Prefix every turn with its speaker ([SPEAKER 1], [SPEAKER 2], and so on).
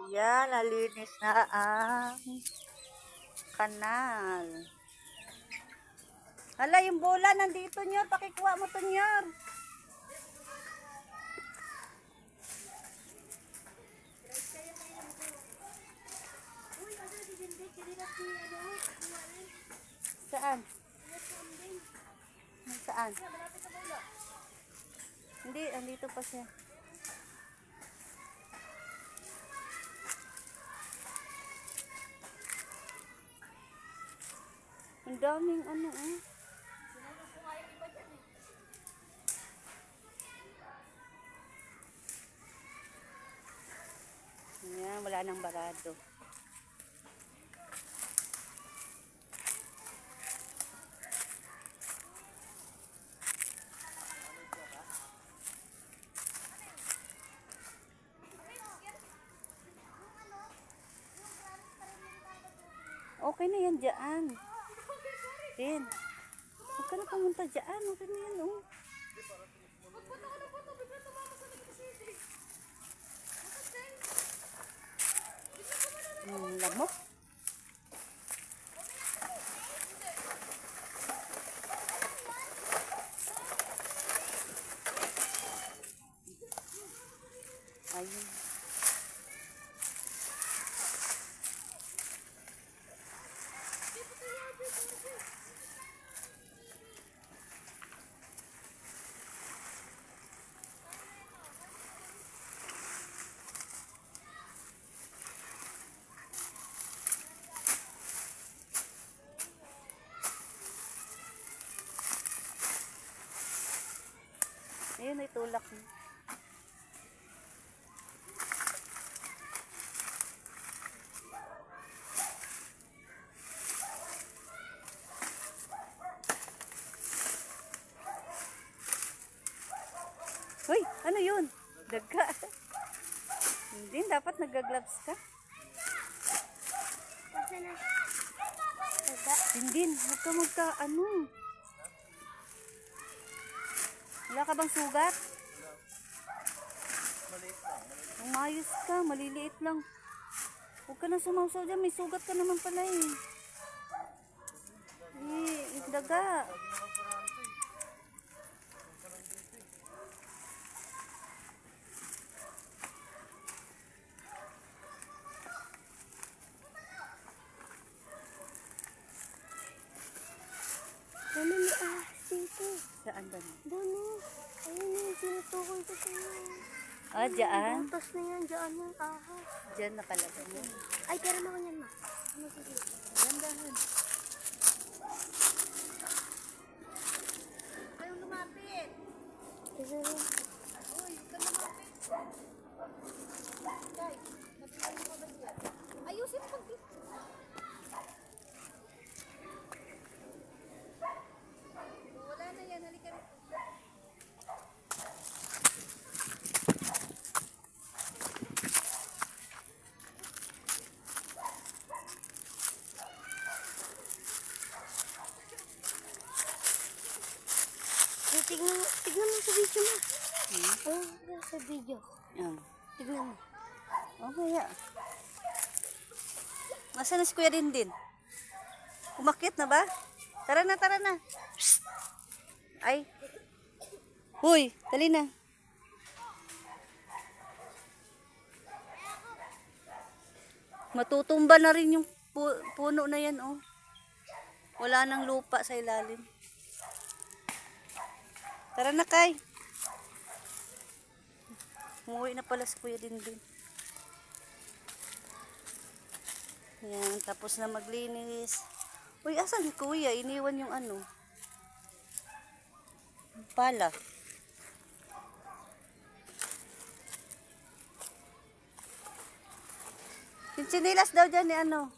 [SPEAKER 1] Yan, nalinis na ang kanal. Hala, yung bola nandito nyo. Pakikuha mo to nyo. Saan? Saan? Hindi, andito pa siya. Ang daming ano eh. Ayan, wala nang barado. Okay na yan dyan. Din. Huwag ka na pumunta dyan. Okay na yan, oh. Lamok. Ayun. Ayun, ay tulak mo. Hoy, ano yun? Daga. Hindi, dapat nag-gloves ka. Hindi, huwag ka magka-ano. Wala ka bang sugat? Umayos ka, maliliit lang. Huwag ka na sumawsaw dyan, may sugat ka naman pala eh. Daga.
[SPEAKER 2] Ano ni dito?
[SPEAKER 1] Saan ba?
[SPEAKER 2] Doon o. Ayun yung tinutukoy ko sa'yo.
[SPEAKER 1] Ah, dyan?
[SPEAKER 2] Butas na yan. Dyan yung ahas.
[SPEAKER 1] Dyan nakalagay mo.
[SPEAKER 2] Ay, pero naman yan, ma. Ano sige?
[SPEAKER 1] Gandahan. Ayaw lumapit.
[SPEAKER 2] Kasi rin.
[SPEAKER 1] Uy, ka lumapit. Guys, napilay mo ba dyan? Ayusin mo dito. Wala na yan, halika rin.
[SPEAKER 2] Tignan mo sa video mo. Oh, sa video. Tignan mo.
[SPEAKER 1] Okay, ya. Nasaan na si Kuya Dindin? Umakyat na ba? Tara na, tara na. Psst. Ay. Huy, dali na. Matutumba na rin yung puno na yan, oh. Wala nang lupa sa ilalim. Tara na, Kay. Umuwi na pala si Kuya Dindin. Yan, tapos na maglinis. Uy, asan si Kuya? Iniwan yung ano. Pala. Yung sinilas daw dyan ni ano.